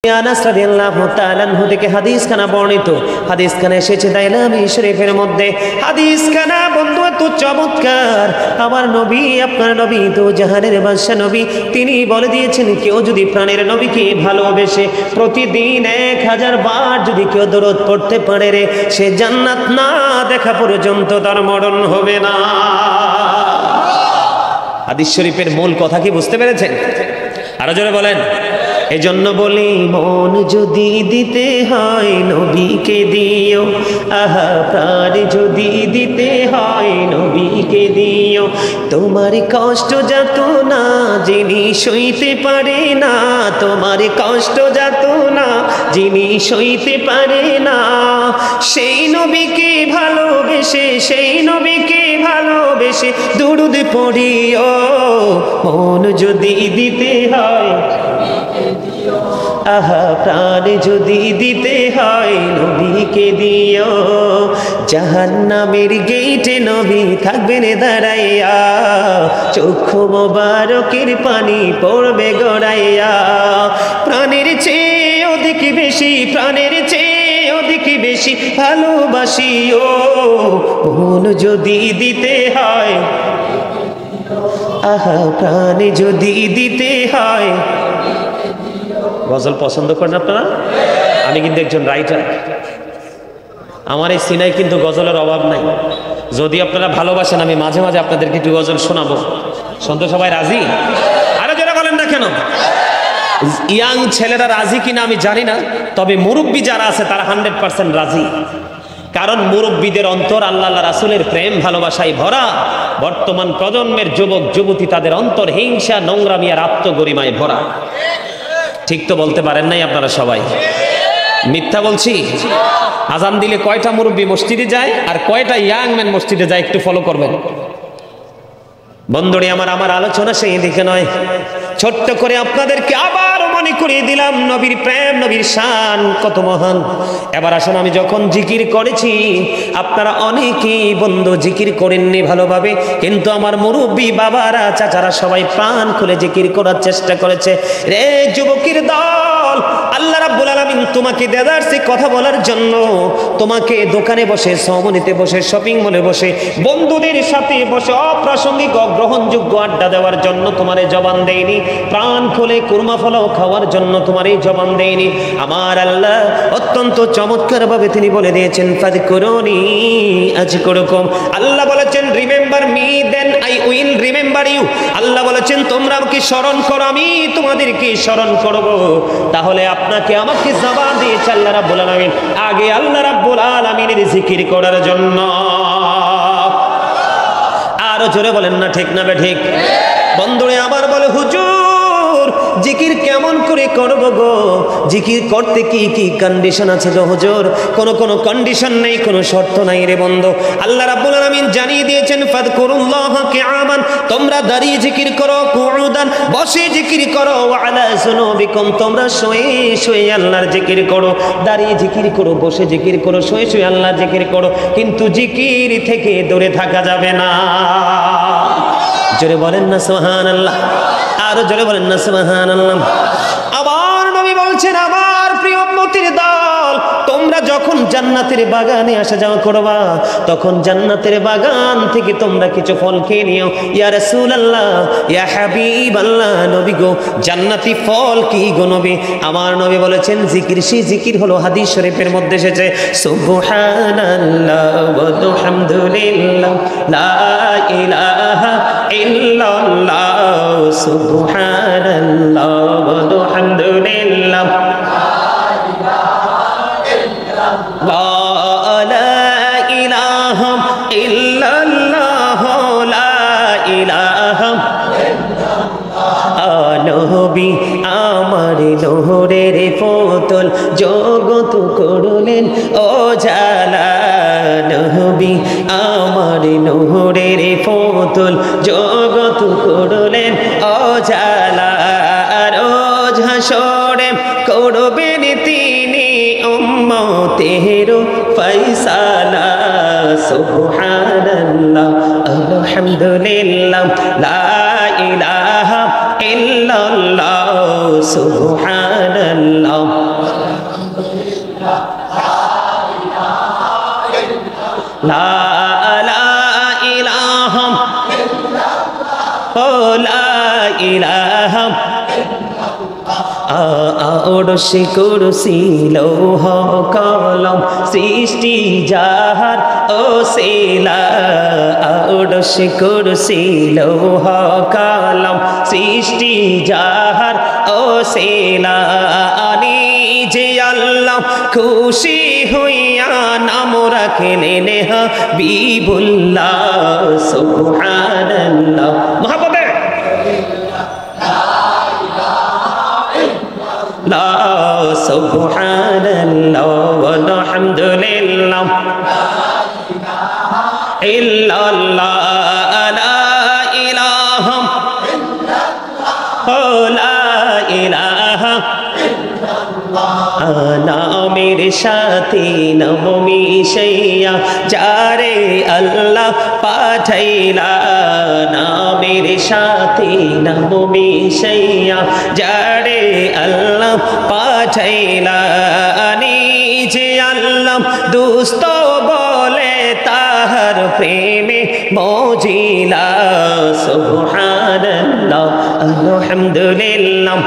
আনাস রাদিয়াল্লাহু তাআলা আনহু থেকে হাদিসখানা বর্ণিত। হাদিসখানা এসেছে দাইলামি শরীফের মধ্যে। হাদিসখানা বন্ধু এত চমৎকার। আমার নবী, আপনার নবী তো জাহানের বাদশা নবী, তিনি বলে দিয়েছেন কেউ যদি প্রাণের নবীকে ভালোবেসে প্রতিদিন 1000 বার যদি কেউ দরুদ পড়তে পারে রে, সে জান্নাত না দেখা পর্যন্ত তার মরণ হবে না। হাদিস শরীফের মূল কথা কি বুঝতে পেরেছেন? আরো জোরে বলেন। এজন্য বলি মন যদি দিতে হয় নবীকে দিও, আহা প্রাণ যদি দিতে হয় নবীকে দিও। তোমার কষ্ট যত না যিনি সইতে পারে না, তোমার কষ্ট যত না যিনি সইতে পারে না, সেই নবীকে ভালোবেসে, সেই নবীকে ভালোবেসে দুরুদ পড়িও। মন যদি দিতে হয়, আহা প্রাণ যদি দিতে হয় নবীকে দিও। জাহান্নামের গেইটে নবী থাকবেন দাঁড়াইয়া, চক্ষু মোবারকের পানি পড়বে গড়াইয়া। প্রাণের চেয়ে অধিক বেশি, প্রাণের চেয়ে অধিক বেশি ভালোবাসিও। মন যদি দিতে হয়, আহা প্রাণ যদি দিতে হয়। গজল পছন্দ করেন আপনারা? আমি কিন্তু একজন রাইটার, আমার এই সিনাই কিন্তু গজলের অভাব নাই। যদি আপনারা ভালোবাসেন আমি মাঝে মাঝে আপনাদেরকে একটু গজল শোনাবো। শুনতে সবাই রাজি? আরো যারা বলেন না কেন? ইয়াং ছেলেরা রাজি কিনা আমি জানি না, তবে মুরব্বী যারা আছে তারা 100% রাজি। কারণ মুরব্বীদের অন্তর আল্লাহ রাসূলের প্রেম ভালোবাসায় ভরা। বর্তমান প্রজন্মের যুবক যুবতী তাদের অন্তর হিংসা, নোংরামি আর আত্মগরিমায় ভরা। ঠিক তো বলতে পারেন নাই আপনারা সবাই? মিথ্যা বলছি? আজান দিলে কয়টা মুরব্বী মসজিদে যায় আর কয়টা ইয়াং ম্যান মসজিদে যায় একটু ফলো করবেন। বন্ধুরে আমার আলোচনা সেই দিকে নয়। ছোট্ট করে আপনাদেরকে আবার মনে করিয়ে দিলাম নবীর প্রেম, নবীর শান কত মহান। এবার আসুন, আমি যখন জিকির করেছি আপনারা অনেকেই বন্ধু জিকির করেননি ভালোভাবে, কিন্তু আমার মুরব্বী বাবারা, চাচারা সবাই প্রাণ খুলে জিকির করার চেষ্টা করেছে। রে যুবকের দল, আল্লাহ রাব্বুল আলামিন তোমাকে দেদারসে কথা বলার জন্য, তোমাকে দোকানে বসে, সমনিতে বসে, শপিং মলে বসে, বন্ধুদের সাথে বসে অপ্রাসঙ্গিক অগ্রহণযোগ্য আড্ডা দেওয়ার জন্য তোমারে জবান দেয়নি। প্রাণ খুলে কুরমা ফলাও খাওয়ার জন্য তোমার এই জবান দেয়নি। আমার আল্লাহ অত্যন্ত চমৎকার ভাবে তিনি বলে দিয়েছেন ফাযকুরুনি আযকুরুকুম। আল্লাহ বলেছেন remember me then I will remember you. আল্লাহ বলেছেন তোমরা আমাকে স্মরণ করো, আমি তোমাদেরকে স্মরণ করব। তাহলে আপনাকে আমাকে জবান দিয়েছে আল্লাহ রাব্বুল আলামিন আগে আল্লাহ রাব্বুল আলামিনের জিকির করার জন্য। আরো জোরে বলেন না ঠিক না ঠিক? বন্ধুরে আমার বলে হুজুর জিকির কেমন করে করব গো? জিকির করতে কি কি কন্ডিশন আছে গো হুজুর? কোনো কন্ডিশন নেই, কোনো শর্ত নাই রে বন্ধু। আল্লাহ রাব্বুল আলামিন জানিয়ে দিয়েছেন ফাযকুরুল্লাহা কিয়ামান, তোমরা দাঁড়িয়ে জিকির করো, কুউদান বসে জিকির করো, ওয়া আলা জুনুবিকুম তোমরা শুয়ে শুয়ে আল্লাহর জিকির করো। দাঁড়িয়ে জিকির করো, বসে জিকির করো, শুয়ে শুয়ে আল্লাহর জিকির করো, কিন্তু জিকির থেকে দূরে থাকা যাবে না। জোরে বলেন না সুবহানাল্লাহ? আরো জোরে বলেন না সুবহানাল্লাহ? আমার নবী বলছেন আমার প্রিয় উম্মতের দল, তোমরা যখন জান্নাতের বাগানে আসা যাওয়া করবা, তখন জান্নাতের বাগান থেকে তোমরা কিছু ফল খেয়ে নিও। ইয়া রাসূলুল্লাহ, ইয়া হাবিবাল্লাহ, নবী গো জান্নাতি ফল কি গো নবী? আমার নবী বলেছেন জিকির। সেই জিকির হলো হাদিস শরীফের মধ্যে এসেছে সুবহানাল্লাহ ওয়া বিহামদিল্লাহ লা ইলাহা ইল্লাল্লাহ সুবহানাল্লাহ ওয়া বিহামদিল্লাহ নবী আমার লোহরের পুতুল জগত করলেন ও জালা। নবী আমার লোহরের পুতুল জগত করলেন ও জালা। রোজ হাসরে করবেন তিনি উম্মতের ফয়সালা। সুবহানাল্লাহ আলহামদুলিল্লাহ লা ইলাহা ইল্লাল্লাহ সুবহানাল্লাহ সুবহানাল্লাহ লা ইলাহা ও লা ইলাহা আরশে কুরসি লৌহ কলম সৃষ্টি যাহার ও সেলা আরশে কুরসি লৌহ কলম সৃষ্টি যাহার ও সেলা আনি যে আল্লাহ খুশি হইয়া নাম রাখলেন হাবিবুল্লাহ সুবহানাল্লাহ মহব্বতে লা সুবহানাল্লাহ ওয়ালহামদুলিল্লাহ ইল্লাল্লাহ লা ইলাহা লা ইলাহা নামের সাথে নাম মিশাইয়া যারে আল্লাহ পাঠাইলা নামের সাথে নাম মিশাইয়া যারে আল্লাহ পাঠাইলা নিজে আল্লাহ দুস্ত বলে তাহার প্রেমে মজিলা সুবহানাল্লাহ আলহামদুলিল্লাহ